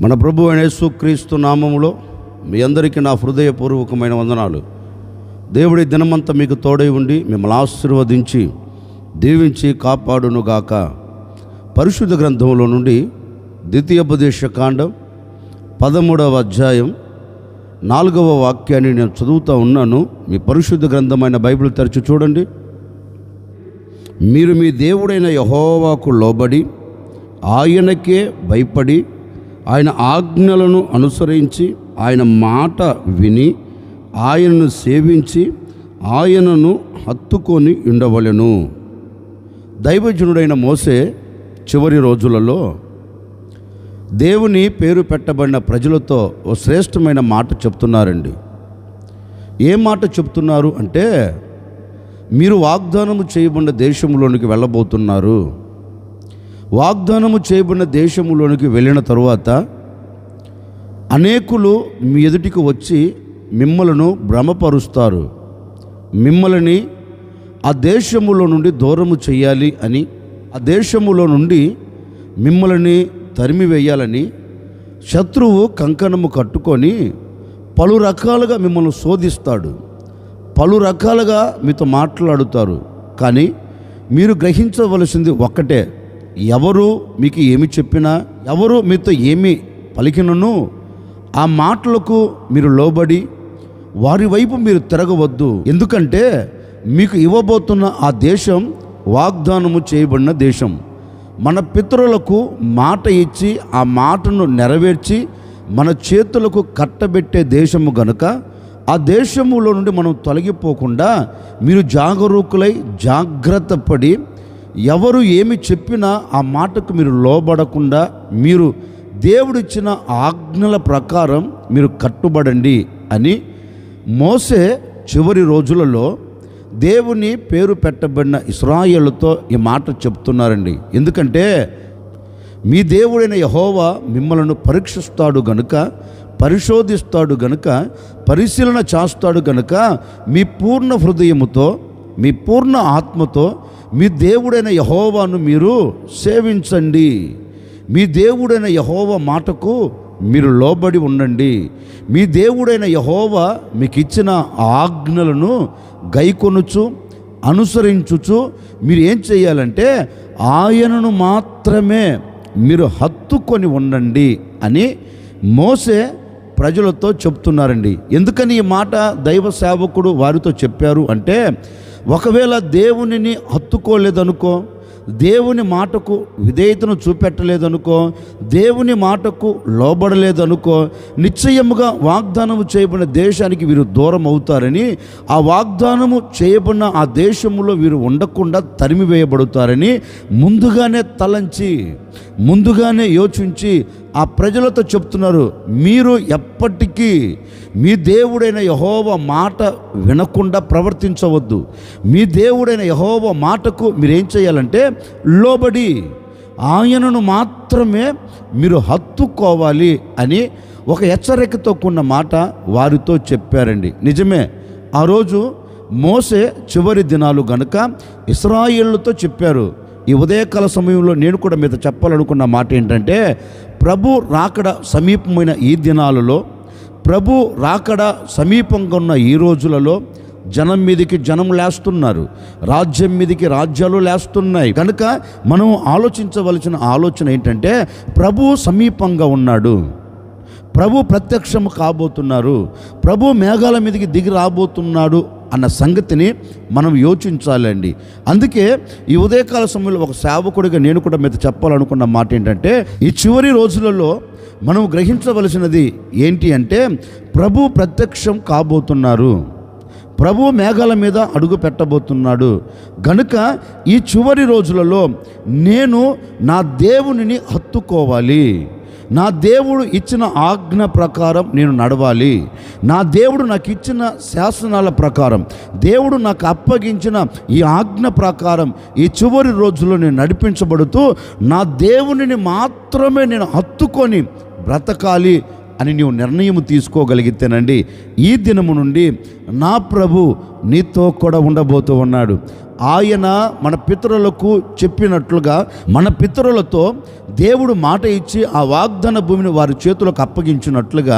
మన ప్రభు అయిన యేసుక్రీస్తు నామములో మీ అందరికీ నా హృదయపూర్వకమైన వందనాలు. దేవుడి దినమంతా మీకు తోడై ఉండి మిమ్మల్ని ఆశీర్వదించి దీవించి కాపాడునుగాక. పరిశుద్ధ గ్రంథంలో నుండి ద్వితీయోపదేశ కాండం 13వ అధ్యాయం 4వ వాక్యాన్ని నేను చదువుతూ ఉన్నాను. మీ పరిశుద్ధ గ్రంథమైన బైబిల్ తెరచి చూడండి. మీరు మీ దేవుడైన యెహోవాకు లోబడి ఆయనకే భయపడి ఆయన ఆజ్ఞలను అనుసరించి ఆయన మాట విని ఆయనను సేవించి ఆయనను హత్తుకొని ఉండవలెను. దైవజనుడైన మోసే చివరి రోజులలో దేవుని పేరు పెట్టబడిన ప్రజలతో ఓ శ్రేష్టమైన మాట చెప్తున్నారండి. ఏ మాట చెప్తున్నారు అంటే, మీరు వాగ్దానము చేయబడిన దేశంలోనికి వెళ్ళబోతున్నారు. వాగ్దానము చేయబడిన దేశంలోనికి వెళ్ళిన తరువాత అనేకులు మీ ఎదుటికి వచ్చి మిమ్మలను భ్రమపరుస్తారు. మిమ్మల్ని ఆ దేశములో నుండి దూరము చేయాలి అని, ఆ దేశములో నుండి మిమ్మల్ని తరిమివేయాలని శత్రువు కంకణము కట్టుకొని పలు రకాలుగా మిమ్మల్ని శోధిస్తాడు. పలు రకాలుగా మీతో మాట్లాడుతారు. కానీ మీరు గ్రహించవలసింది ఒక్కటే, ఎవరు మీకు ఏమి చెప్పినా, ఎవరు మీతో ఏమి పలికినను ఆ మాటలకు మీరు లోబడి వారి వైపు మీరు తిరగవద్దు. ఎందుకంటే మీకు ఇవ్వబోతున్న ఆ దేశం వాగ్దానము చేయబడిన దేశం. మన పితరులకు మాట ఇచ్చి ఆ మాటను నెరవేర్చి మన చేతులకు కట్టబెట్టే దేశము గనుక ఆ దేశములో నుండి మనం తొలగిపోకుండా మీరు జాగరూకులై జాగ్రత్త పడి ఎవరు ఏమి చెప్పినా ఆ మాటకు మీరు లోబడకుండా మీరు దేవుడిచ్చిన ఆజ్ఞల ప్రకారం మీరు కట్టుబడండి అని మోసే చివరి రోజులలో దేవుని పేరు పెట్టబడిన ఇశ్రాయేలుతో ఈ మాట చెప్తున్నారండి. ఎందుకంటే మీ దేవుడైన యెహోవా మిమ్మలను పరీక్షిస్తాడు గనుక, పరిశోధిస్తాడు గనుక, పరిశీలన చేస్తాడు గనుక మీ పూర్ణ హృదయముతో మీ పూర్ణ ఆత్మతో మీ దేవుడైన యెహోవాను మీరు సేవించండి. మీ దేవుడైన యెహోవా మాటకు మీరు లోబడి ఉండండి. మీ దేవుడైన యెహోవా మీకు ఇచ్చిన ఆజ్ఞలను గైకొనుచు అనుసరించుచు మీరు ఏం చేయాలంటే ఆయనను మాత్రమే మీరు హత్తుకొని ఉండండి అని మోసే ప్రజలతో చెప్తున్నారండి. ఎందుకని ఈ మాట దైవ సేవకుడు వారితో చెప్పారు అంటే, ఒకవేళ దేవునిని హత్తుకోలేదనుకో, దేవుని మాటకు విధేయతను చూపెట్టలేదనుకో, దేవుని మాటకు లోబడలేదనుకో, నిశ్చయముగా వాగ్దానము చేయబడిన దేశానికి వీరు దూరం అవుతారని, ఆ వాగ్దానము చేయబడిన ఆ దేశంలో వీరు ఉండకుండా తరిమివేయబడతారని ముందుగానే తలంచి ముందుగానే యోచించి ఆ ప్రజలతో చెప్తున్నారు. మీరు ఎప్పటికీ మీ దేవుడైన యెహోవా మాట వినకుండా ప్రవర్తించవద్దు. మీ దేవుడైన యెహోవా మాటకు మీరేం చేయాలంటే లోబడి ఆయనను మాత్రమే మీరు హత్తుకోవాలి అని ఒక హెచ్చరికతో కూడిన మాట వారితో చెప్పారండి. నిజమే, ఆ రోజు మోసే చివరి దినాలు గనుక ఇశ్రాయేలుతో చెప్పారు. ఈ ఉదయకాల సమయంలో నేను కూడా మీతో చెప్పాలనుకున్న మాట ఏంటంటే, ప్రభు రాకడ సమీపమైన ఈ దినాలలో, ప్రభు రాకడ సమీపంగా ఉన్న ఈ రోజులలో జనం మీదకి జనం లేస్తున్నారు, రాజ్యం మీదకి రాజ్యాలు లేస్తున్నాయి. కనుక మనం ఆలోచించవలసిన ఆలోచన ఏంటంటే, ప్రభు సమీపంగా ఉన్నాడు, ప్రభు ప్రత్యక్షము కాబోతున్నారు, ప్రభు మేఘాల మీదకి దిగి రాబోతున్నాడు అన్న సంగతిని మనం యోచించాలండి. అందుకే ఈ ఉదయకాల సమయంలో ఒక సేవకుడిగా నేను కూడా మీతో చెప్పాలనుకున్న మాట ఏంటంటే, ఈ చివరి రోజులలో మనం గ్రహించవలసినది ఏంటి అంటే, ప్రభు ప్రత్యక్షం కాబోతున్నారు, ప్రభు మేఘాల మీద అడుగు పెట్టబోతున్నాడు. గనుక ఈ చివరి రోజులలో నేను నా దేవునిని హత్తుకోవాలి, నా దేవుడు ఇచ్చిన ఆజ్ఞ ప్రకారం నేను నడవాలి, నా దేవుడు నాకు ఇచ్చిన శాసనాల ప్రకారం, దేవుడు నాకు అప్పగించిన ఈ ఆజ్ఞ ప్రకారం ఈ చివరి రోజుల్లో నేను నడిపించబడుతూ నా దేవునిని మాత్రమే నేను హత్తుకొని బ్రతకాలి అని నీవు నిర్ణయం తీసుకోగలిగితేనండి, ఈ దినము నుండి నా ప్రభు నీతో కూడా ఉండబోతూ ఉన్నాడు. ఆయన మన పితరులకు చెప్పినట్లుగా మన పితరులతో దేవుడు మాట ఇచ్చి ఆ వాగ్దాన భూమిని వారి చేతులకు అప్పగించినట్లుగా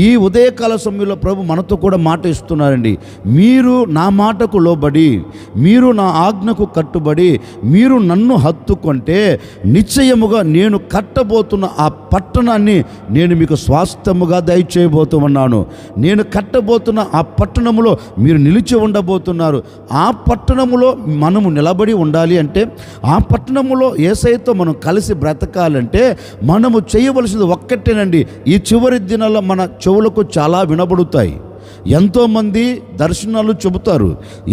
ఈ ఉదయకాల సమయంలో ప్రభు మనతో కూడా మాట ఇస్తున్నారండి. మీరు నా మాటకు లోబడి, మీరు నా ఆజ్ఞకు కట్టుబడి, మీరు నన్ను హత్తుకుంటే నిశ్చయముగా నేను కట్టబోతున్న ఆ పట్టణాన్ని నేను మీకు స్వాస్థ్యముగా దయచేయబోతున్నాను. నేను కట్టబోతున్న ఆ పట్టణములో మీరు నిలిచి ఉండబోతున్నారు. ఆ పట్టణములో మనము నిలబడి ఉండాలి అంటే, ఆ పట్టణములో యేసయ్యతో మనం కలిసి బ్రతకాలంటే మనము చేయవలసింది ఒక్కటేనండి. ఈ చివరి దినాల్లో మన చెవులకు చాలా వినబడుతాయి. ఎంతోమంది దర్శనాలు చెబుతారు,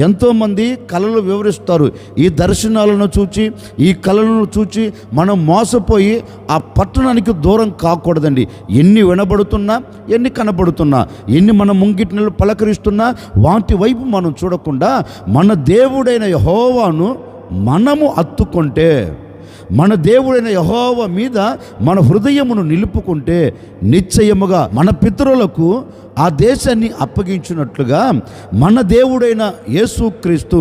ఎంతోమంది కళలు వివరిస్తారు. ఈ దర్శనాలను చూచి, ఈ కళలను చూచి మనం మోసపోయి ఆ పట్టణానికి దూరం కాకూడదండి. ఎన్ని వినబడుతున్నా, ఎన్ని కనబడుతున్నా, ఎన్ని మన ముంగిటిని పలకరిస్తున్నా వాటి వైపు మనం చూడకుండా మన దేవుడైన యెహోవాను మనము హత్తుకుంటే, మన దేవుడైన యెహోవా మీద మన హృదయమును నిలుపుకుంటే నిశ్చయముగా మన పితరులకు ఆ దేశాన్ని అప్పగించినట్లుగా మన దేవుడైన యేసుక్రీస్తు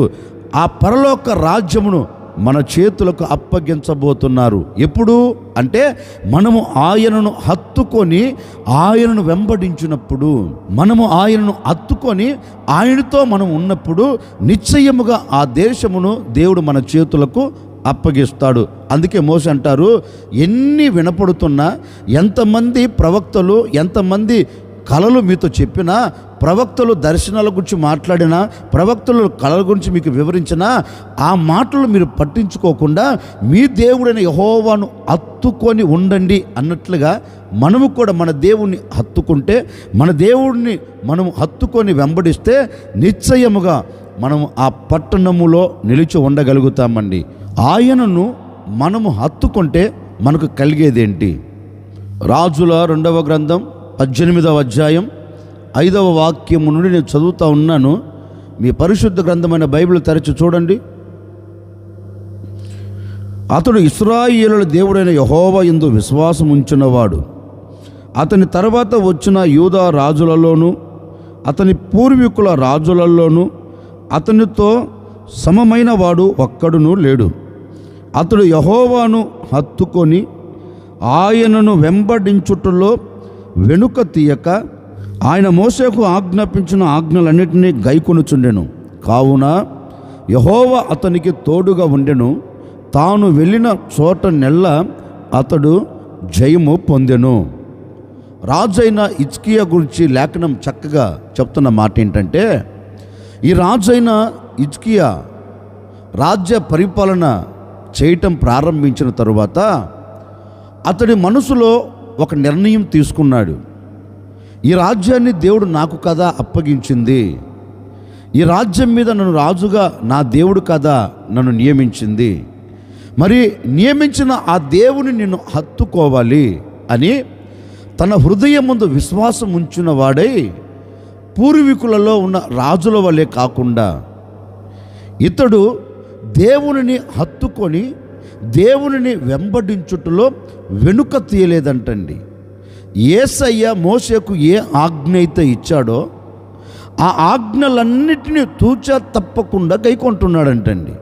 ఆ పరలోక రాజ్యమును మన చేతులకు అప్పగించబోతున్నారు. ఎప్పుడు అంటే మనము ఆయనను హత్తుకొని ఆయనను వెంబడించినప్పుడు, మనము ఆయనను హత్తుకొని ఆయనతో మనం ఉన్నప్పుడు నిశ్చయముగా ఆ దేశమును దేవుడు మన చేతులకు అప్పగిస్తాడు. అందుకే మోషే అంటారు, ఎన్ని వినపడుతున్నా, ఎంతమంది ప్రవక్తలు, ఎంతమంది కళలు మీతో చెప్పినా, ప్రవక్తలు దర్శనాల గురించి మాట్లాడినా, ప్రవక్తలు కళల గురించి మీకు వివరించినా, ఆ మాటలు మీరు పట్టించుకోకుండా మీ దేవుడైన యెహోవాను హత్తుకొని ఉండండి అన్నట్లుగా మనము కూడా మన దేవుణ్ణి హత్తుకుంటే, మన దేవుడిని మనము హత్తుకొని వెంబడిస్తే నిశ్చయముగా మనము ఆ పట్టణములో నిలిచి ఉండగలుగుతామండి. ఆయనను మనము హత్తుకుంటే మనకు కలిగేదేంటి? రాజుల 2వ గ్రంథం 18వ అధ్యాయం 5వ వాక్యము నుండి నేను చదువుతూ ఉన్నాను. మీ పరిశుద్ధ గ్రంథమైన బైబిల్ తెరచి చూడండి. అతడు ఇశ్రాయేలుల దేవుడైన యెహోవా యందు విశ్వాసం ఉంచినవాడు. అతని తర్వాత వచ్చిన యూదా రాజులలోనూ అతని పూర్వీకుల రాజులలోనూ అతనితో సమమైన వాడు ఒక్కడునూ లేడు. అతడు యెహోవాను హత్తుకొని ఆయనను వెంబడించుటలో వెనుక తీయక ఆయన మోషేకు ఆజ్ఞాపించిన ఆజ్ఞలన్నిటినీ గైకొనుచుండెను. కావున యెహోవా అతనికి తోడుగా ఉండెను. తాను వెళ్ళిన చోట నెల్ల అతడు జయము పొందెను. రాజైన హిజ్కియా గురించి లేఖనం చక్కగా చెప్తున్న మాట ఏంటంటే, ఈ రాజైన హిజ్కియా రాజ్య పరిపాలన చేయటం ప్రారంభించిన తరువాత అతడి మనసులో ఒక నిర్ణయం తీసుకున్నాడు. ఈ రాజ్యాన్ని దేవుడు నాకు కదా అప్పగించింది, ఈ రాజ్యం మీద నన్ను రాజుగా నా దేవుడు కదా నన్ను నియమించింది, మరి నియమించిన ఆ దేవుని నేను హత్తుకోవాలి అని తన హృదయం ముందు విశ్వాసం ఉంచిన వాడై పూర్వీకులలో ఉన్న రాజుల వలె కాకుండా ఇతడు దేవునిని హత్తుకొని దేవునిని వెంబడించుటలో వెనుక తీయలేదంటండి. యేసయ్య మోషేకు ఏ ఆజ్ఞ అయితే ఇచ్చాడో ఆ ఆజ్ఞలన్నిటినీ తూచా తప్పకుండా గైకొంటున్నాడంటండి.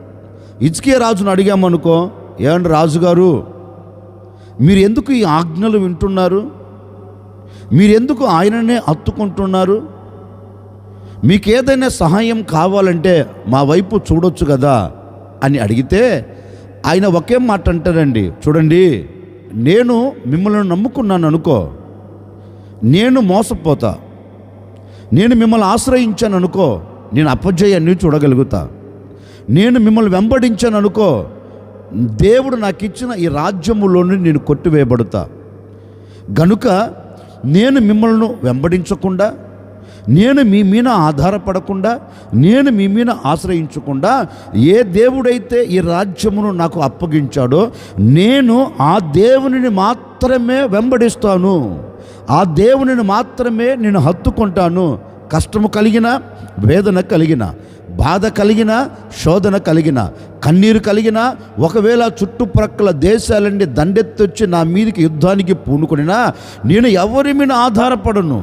హిజ్కియా రాజును అడిగామనుకో, ఏమండి రాజుగారు, మీరు ఎందుకు ఈ ఆజ్ఞలు వింటున్నారు? మీరెందుకు ఆయననే హత్తుకుంటున్నారు? మీకేదైనా సహాయం కావాలంటే మా వైపు చూడొచ్చు కదా అని అడిగితే ఆయన ఒకే మాట అంటారండి, చూడండి, నేను మిమ్మల్ని నమ్ముకున్నాను అనుకో, నేను మోసపోతా. నేను మిమ్మల్ని ఆశ్రయించాను అనుకో, నేను అపజయాన్ని చూడగలుగుతా. నేను మిమ్మల్ని వెంబడించాను అనుకో, దేవుడు నాకు ఇచ్చిన ఈ రాజ్యములోని నేను కొట్టివేయబడతా. గనుక నేను మిమ్మల్ని వెంబడించకుండా, నేను మీ మీద ఆధారపడకుండా, నేను మీ మీద ఆశ్రయించకుండా ఏ దేవుడైతే ఈ రాజ్యమును నాకు అప్పగించాడో నేను ఆ దేవునిని మాత్రమే వెంబడిస్తాను, ఆ దేవునిని మాత్రమే నేను హత్తుకుంటాను. కష్టము కలిగిన, వేదన కలిగిన, బాధ కలిగిన, శోధన కలిగిన, కన్నీరు కలిగిన, ఒకవేళ చుట్టుప్రక్కల దేశాలన్నీ దండెత్తొచ్చి నా మీదకి యుద్ధానికి పూనుకొనినా నేను ఎవరి మీద ఆధారపడను.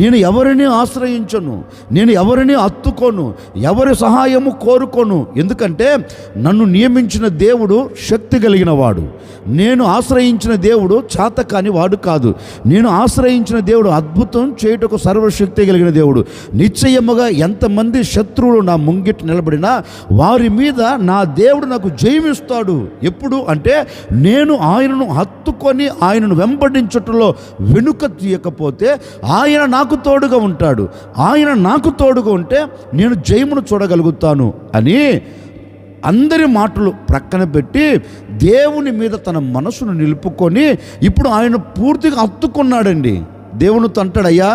నేను ఎవరిని ఆశ్రయించను, నేను ఎవరిని హత్తుకోను, ఎవరి సహాయము కోరుకోను. ఎందుకంటే నన్ను నియమించిన దేవుడు శక్తి కలిగిన వాడు. నేను ఆశ్రయించిన దేవుడు చాతకాని వాడు కాదు. నేను ఆశ్రయించిన దేవుడు అద్భుతం చేయుటకు సర్వశక్తి కలిగిన దేవుడు. నిశ్చయముగా ఎంతమంది శత్రువులు నా ముంగిట నిలబడినా వారి మీద నా దేవుడు నాకు జయమిస్తాడు. ఎప్పుడు అంటే నేను ఆయనను హత్తుకొని ఆయనను వెంబడించటంలో వెనుక తీయకపోతే ఆయన నాకు తోడుగా ఉంటాడు. ఆయన నాకు తోడుగా ఉంటే నేను జయమును చూడగలుగుతాను అని అందరి మాటలు ప్రక్కన పెట్టి దేవుని మీద తన మనసును నిలుపుకొని ఇప్పుడు ఆయన పూర్తిగా హత్తుకున్నాడండి. దేవునితో అంటాడయ్యా,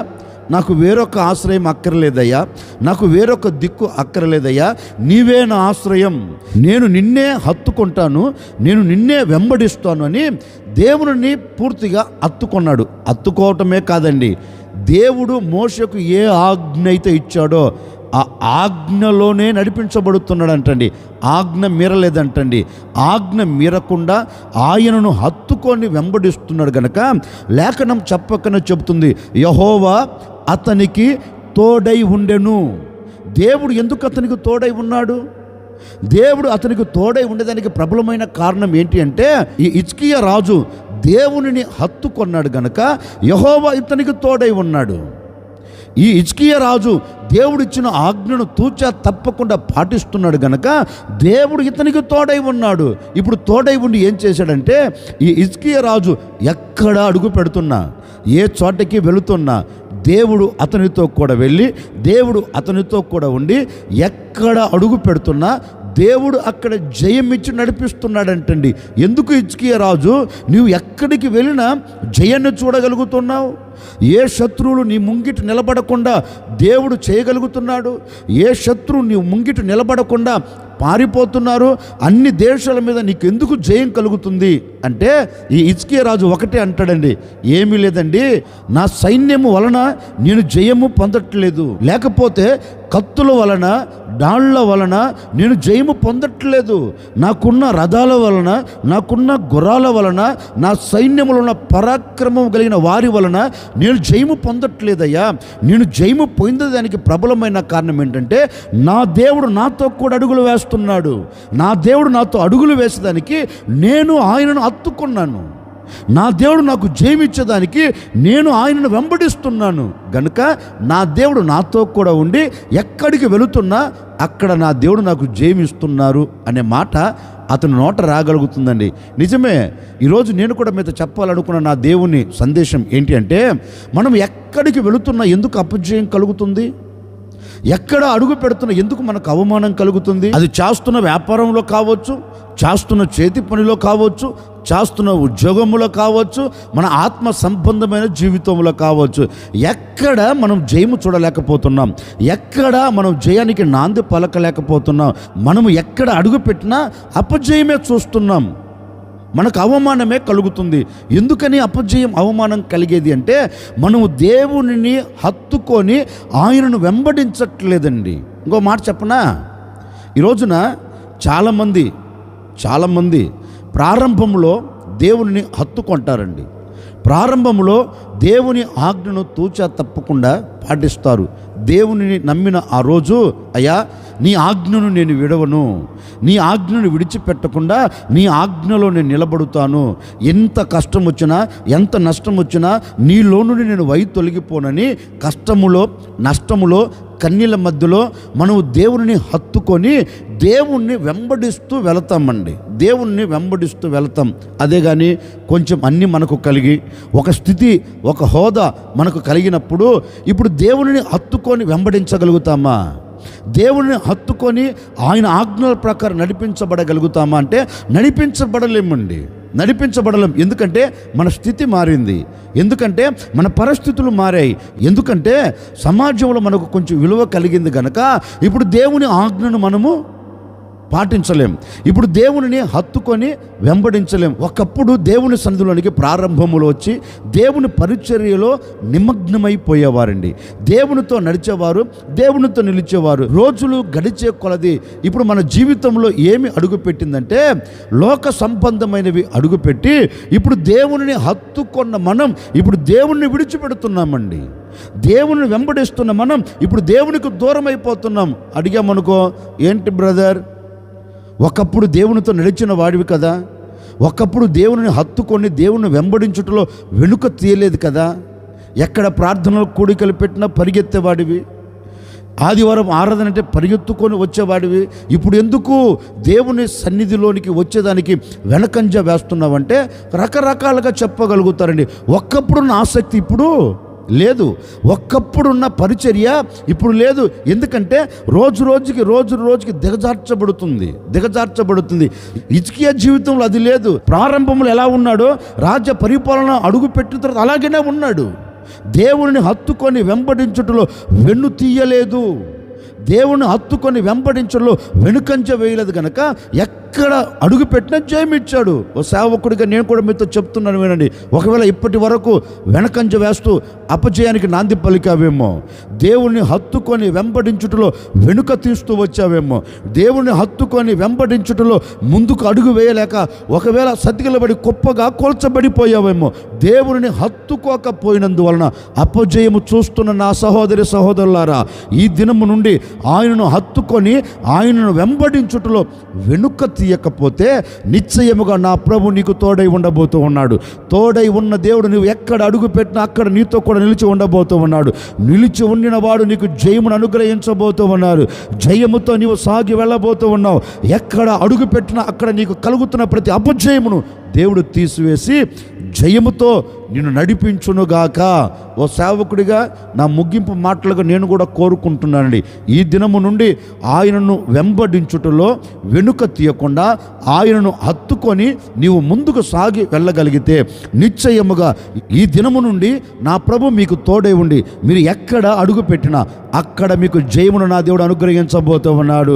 నాకు వేరొక ఆశ్రయం అక్కర్లేదయ్యా, నాకు వేరొక దిక్కు అక్కర్లేదయ్యా, నీవే నా ఆశ్రయం, నేను నిన్నే హత్తుకుంటాను, నేను నిన్నే వెంబడిస్తాను అని దేవుని పూర్తిగా హత్తుకున్నాడు. హత్తుకోవటమే కాదండి, దేవుడు మోషకు ఏ ఆజ్ఞ అయితే ఇచ్చాడో ఆ ఆజ్ఞలోనే నడిపించబడుతున్నాడంటండి. ఆజ్ఞ మీరలేదంటండి. ఆజ్ఞ మీరకుండా ఆయనను హత్తుకొని వెంబడిస్తున్నాడు గనక లేఖనం చెప్పకనే చెబుతుంది, యెహోవా అతనికి తోడై ఉండెను. దేవుడు ఎందుకు అతనికి తోడై ఉన్నాడు? దేవుడు అతనికి తోడై ఉండేదానికి ప్రబలమైన కారణం ఏంటి అంటే ఈ హిజ్కియా రాజు దేవునిని హత్తుకొన్నాడు గనక యెహోవా ఇతనికి తోడై ఉన్నాడు. ఈ హిజ్కియా రాజు దేవుడిచ్చిన ఆజ్ఞను తూచా తప్పకుండా పాటిస్తున్నాడు గనక దేవుడు ఇతనికి తోడై ఉన్నాడు. ఇప్పుడు తోడై ఉండి ఏం చేశాడంటే ఈ హిజ్కియా రాజు ఎక్కడ అడుగు పెడుతున్నా, ఏ చోటకి వెళుతున్నా దేవుడు అతనితో కూడా వెళ్ళి దేవుడు అతనితో కూడా ఉండి ఎక్కడ అడుగు పెడుతున్నా దేవుడు అక్కడ జయమిచ్చి నడిపిస్తున్నాడంటండి. ఎందుకు హిజ్కియా రాజు నువ్వు ఎక్కడికి వెళ్ళినా జయాన్ని చూడగలుగుతున్నావు? ఏ శత్రువులు నీ ముంగిట నిలబడకుండా దేవుడు చేయగలుగుతున్నాడు? ఏ శత్రువు నీ ముంగిట నిలబడకుండా పారిపోతున్నారు? అన్ని దేశాల మీద నీకెందుకు జయం కలుగుతుంది అంటే ఈ హిజ్కియా రాజు ఒకటే అంటాడండి, ఏమీ లేదండి, నా సైన్యము వలన నేను జయము పొందట్లేదు, లేకపోతే కత్తుల వలన డాళ్ల వలన నేను జయము పొందట్లేదు, నాకున్న రథాల వలన నాకున్న గుర్రాల వలన నా సైన్యములో ఉన్న పరాక్రమం కలిగిన వారి వలన నేను జయము పొందట్లేదయ్యా. నేను జయము పొందేదానికి ప్రబలమైన కారణం ఏంటంటే నా దేవుడు నాతో కూడా అడుగులు వేస్తున్నాడు. నా దేవుడు నాతో అడుగులు వేసేదానికి నేను ఆయనను హత్తుకున్నాను. నా దేవుడు నాకు జయమిచ్చేదానికి నేను ఆయనను వెంబడిస్తున్నాను గనుక నా దేవుడు నాతో కూడా ఉండి ఎక్కడికి వెళుతున్నా అక్కడ నా దేవుడు నాకు జయమిస్తున్నారు అనే మాట అతని నోట రాగలుగుతుందండి. నిజమే, ఈరోజు నేను కూడా మీతో చెప్పాలనుకున్న నా దేవుని సందేశం ఏంటి అంటే మనం ఎక్కడికి వెళుతున్నా ఎందుకు అపజయం కలుగుతుంది? ఎక్కడ అడుగు పెడుతున్నా ఎందుకు మనకు అవమానం కలుగుతుంది? అది చేస్తున్న వ్యాపారంలో కావచ్చు, చేస్తున్న చేతి పనిలో కావచ్చు, చేస్తున్న ఉద్యోగంలో కావచ్చు, మన ఆత్మ సంబంధమైన జీవితంలో కావచ్చు. ఎక్కడ మనం జయము చూడలేకపోతున్నాం, ఎక్కడ మనం జయానికి నాంది పలకలేకపోతున్నాం. మనము ఎక్కడ అడుగు పెట్టినా అపజయమే చూస్తున్నాం, మనకు అవమానమే కలుగుతుంది. ఎందుకని అపజయం అవమానం కలిగేది అంటే మనము దేవునిని హత్తుకొని ఆయనను వెంబడించట్లేదండి. ఇంకో మాట చెప్పనా, ఈ రోజున చాలామంది ప్రారంభంలో దేవునిని హత్తుకుంటారండి. ప్రారంభంలో దేవుని ఆజ్ఞను తూచా తప్పకుండా పాటిస్తారు. దేవునిని నమ్మిన ఆ రోజు, అయ్యా నీ ఆజ్ఞను నేను విడవను, నీ ఆజ్ఞను విడిచిపెట్టకుండా నీ ఆజ్ఞలో నేను నిలబడుతాను, ఎంత కష్టం వచ్చినా ఎంత నష్టం వచ్చినా నీలో నుండి నేను తొలగిపోనని కష్టములో నష్టములో కన్నీళ్ళ మధ్యలో మనం దేవుని హత్తుకొని దేవుణ్ణి వెంబడిస్తూ వెళతామండి. దేవుణ్ణి వెంబడిస్తూ వెళతాం. అదే కానీ కొంచెం అన్నీ మనకు కలిగి ఒక స్థితి ఒక హోదా మనకు కలిగినప్పుడు ఇప్పుడు దేవుని హత్తుకొని వెంబడించగలుగుతామా? దేవుని హత్తుకొని ఆయన ఆజ్ఞల ప్రకారం నడిపించబడగలుగుతామా అంటే నడిపించబడలేమండి. ఎందుకంటే మన స్థితి మారింది, ఎందుకంటే మన పరిస్థితులు మారాయి, ఎందుకంటే సమాజంలో మనకు కొంచెం విలువ కలిగింది కనుక ఇప్పుడు దేవుని ఆజ్ఞను మనము పాటించలేం, ఇప్పుడు దేవునిని హత్తుకొని వెంబడించలేం. ఒకప్పుడు దేవుని సన్నిధిలోనికి ప్రారంభములో వచ్చి దేవుని పరిచర్యలో నిమగ్నమైపోయేవారండి. దేవునితో నడిచేవారు, దేవునితో నిలిచేవారు. రోజులు గడిచే కొలది ఇప్పుడు మన జీవితంలో ఏమి అడుగుపెట్టిందంటే లోక సంబంధమైనవి అడుగుపెట్టి ఇప్పుడు దేవునిని హత్తుకొన్న మనం ఇప్పుడు దేవుణ్ణి విడిచిపెడుతున్నామండి. దేవుని వెంబడిస్తున్న మనం ఇప్పుడు దేవునికి దూరం అయిపోతున్నాం. అడిగామనుకో, ఏంటి బ్రదర్, ఒకప్పుడు దేవునితో నడిచిన వాడివి కదా, ఒకప్పుడు దేవుని హత్తుకొని దేవుని వెంబడించుటలో వెనుక తీయలేదు కదా, ఎక్కడ ప్రార్థనలు కూడికలు పెట్టినా పరిగెత్తేవాడివి, ఆదివారం ఆరాధన అంటే పరిగెత్తుకొని వచ్చేవాడివి, ఇప్పుడు ఎందుకు దేవుని సన్నిధిలోనికి వచ్చేదానికి వెనకంజ వేస్తున్నావంటే రకరకాలుగా చెప్పగలుగుతారండి. ఒక్కప్పుడున్న ఆసక్తి ఇప్పుడు లేదు, ఒక్కప్పుడున్న పరిచర్య ఇప్పుడు లేదు. ఎందుకంటే రోజు రోజుకి దిగజార్చబడుతుంది. హిజ్కియా జీవితంలో అది లేదు. ప్రారంభంలో ఎలా ఉన్నాడో రాజ్య పరిపాలన అడుగు పెట్టిన తర్వాత అలాగనే ఉన్నాడు. దేవుని హత్తుకొని వెంబడించుటలో వెన్ను తీయలేదు, దేవుని హత్తుకొని వెంబడించడంలో వెనుకంజ వేయలేదు కనుక ఎక్కడ అడుగు పెట్టినా జయమిచ్చాడు. ఓ సేవకుడిగా నేను కూడా మీతో చెప్తున్నాను వినండి. ఒకవేళ ఇప్పటి వరకు వెనకంజ వేస్తూ అపజయానికి నాంది పలికావేమో, దేవుని హత్తుకొని వెంబడించుటలో వెనుక తీస్తూ వచ్చావేమో, దేవుని హత్తుకొని వెంబడించుటలో ముందుకు అడుగు వేయలేక ఒకవేళ సతికిలబడి కుప్పగా కోల్చబడిపోయావేమో, దేవుని హత్తుకోకపోయినందువలన అపజయము చూస్తున్న నా సహోదరి సహోదరులారా, ఈ దినము నుండి ఆయనను హత్తుకొని ఆయనను వెంబడించుటలో వెనుక తీయకపోతే నిశ్చయముగా నా ప్రభు నీకు తోడై ఉండబోతూ ఉన్నాడు. తోడై ఉన్న దేవుడు నువ్వు ఎక్కడ అడుగు పెట్టినా అక్కడ నీతో కూడా నిలిచి ఉండబోతూ ఉన్నాడు. నిలిచి ఉండిన వాడు నీకు జయమును అనుగ్రహించబోతూ ఉన్నారు. జయముతో నీవు సాగి వెళ్ళబోతూ ఉన్నావు. ఎక్కడ అడుగు పెట్టినా అక్కడ నీకు కలుగుతున్న ప్రతి అపజయమును దేవుడు తీసివేసి జయముతో నిన్ను నడిపించునుగాక. ఓ సేవకుడిగా నా ముగింపు మాటలుగా నేను కూడా కోరుకుంటున్నానండి, ఈ దినము నుండి ఆయనను వెంబడించుటలో వెనుక తీయకుండా ఆయనను హత్తుకొని నీవు ముందుకు సాగి వెళ్ళగలిగితే నిశ్చయముగా ఈ దినము నుండి నా ప్రభు మీకు తోడై ఉండి మీరు ఎక్కడ అడుగు పెట్టినా అక్కడ మీకు జయమును నా దేవుడు అనుగ్రహించబోతూ ఉన్నాడు.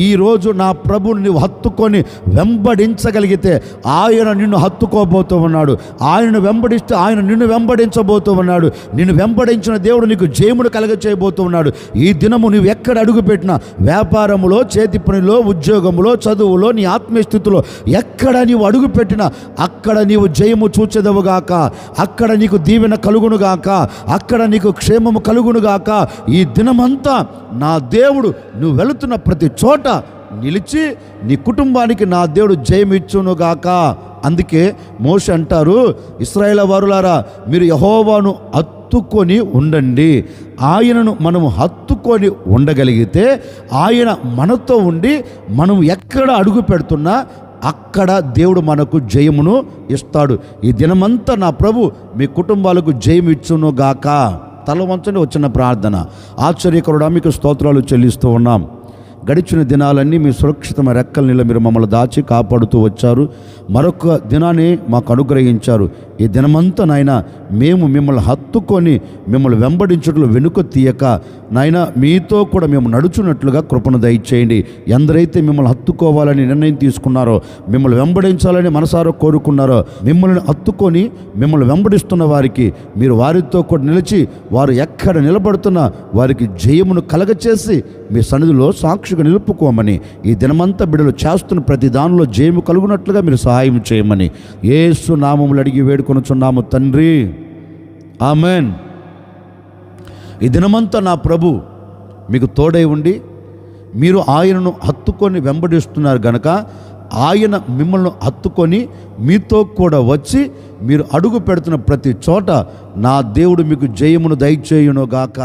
ఈరోజు నా ప్రభుని నువ్వు హత్తుకొని వెంబడించగలిగితే ఆయన నిన్ను హత్తుకోబోతూ ఉన్నాడు. ఆయనను వెంబడిస్తే ఆయన నిన్ను వెంబడించబోతూ ఉన్నాడు. నిన్ను వెంబడించిన దేవుడు నీకు జయమును కలగచేయబోతూ ఉన్నాడు. ఈ దినము నువ్వు ఎక్కడ అడుగు పెట్టినా, వ్యాపారములో, చేతి పనిలో, ఉద్యోగములో, చదువులో, నీ ఆత్మీయ స్థితిలో ఎక్కడ నీవు అడుగు పెట్టినా అక్కడ నీవు జయము చూచెదవుగాక, అక్కడ నీకు దీవెన కలుగునుగాక, అక్కడ నీకు క్షేమము కలుగునుగాక. ఈ దినమంతా నా దేవుడు నువ్వు వెళుతున్న ప్రతి చోట నిలిచి నీ కుటుంబానికి నా దేవుడు జయమిచ్చునుగాక. అందుకే మోషే అంటారు, ఇశ్రాయేలు వారులారా మీరు యెహోవాను హత్తుకొని ఉండండి. ఆయనను మనము హత్తుకొని ఉండగలిగితే ఆయన మనతో ఉండి మనం ఎక్కడ అడుగు పెడుతున్నా అక్కడ దేవుడు మనకు జయమును ఇస్తాడు. ఈ దినమంతా నా ప్రభు మీ కుటుంబాలకు జయం ఇచ్చునుగాక. తల వంచని వచ్చిన ప్రార్థన. ఆశ్చర్యకరుడా మీకు స్తోత్రాలు చెల్లిస్తూ ఉన్నాం. గడిచిన దినాలన్నీ మీ సురక్షితమైన రెక్కల నీళ్ళ మీరు మమ్మల్ని దాచి కాపాడుతూ వచ్చారు. మరొక దినాన్ని మాకు అనుగ్రహించారు. ఈ దినమంతా నాయన మేము మిమ్మల్ని హత్తుకొని మిమ్మల్ని వెంబడించడంలో వెనుక తీయక నాయన మీతో కూడా మేము నడుచున్నట్లుగా కృపను దయచేయండి. ఎందరైతే మిమ్మల్ని హత్తుకోవాలని నిర్ణయం తీసుకున్నారో, మిమ్మల్ని వెంబడించాలని మనసారా కోరుకున్నారో, మిమ్మల్ని హత్తుకొని మిమ్మల్ని వెంబడిస్తున్న వారికి మీరు వారితో కూడా నిలిచి వారు ఎక్కడ నిలబడుతున్నా వారికి జయమును కలగచేసి మీ సన్నిధిలో సాక్షిగా నిలుపుకోమని, ఈ దినమంతా బిడ్డలు చేస్తున్న ప్రతి దానిలో జయము కలుగునట్లుగా మీరు సహాయం చేయమని యేసు నామములు అడిగి వేడుకొనుచున్నాము తండ్రి, ఆమెన్. ఈ దినమంతా నా ప్రభు మీకు తోడై ఉండి మీరు ఆయనను హత్తుకొని వెంబడిస్తున్నారు గనక ఆయన మిమ్మల్ని హత్తుకొని మీతో కూడా వచ్చి మీరు అడుగు పెడుతున్న ప్రతి చోట నా దేవుడు మీకు జయమును దయచేయునుగాక.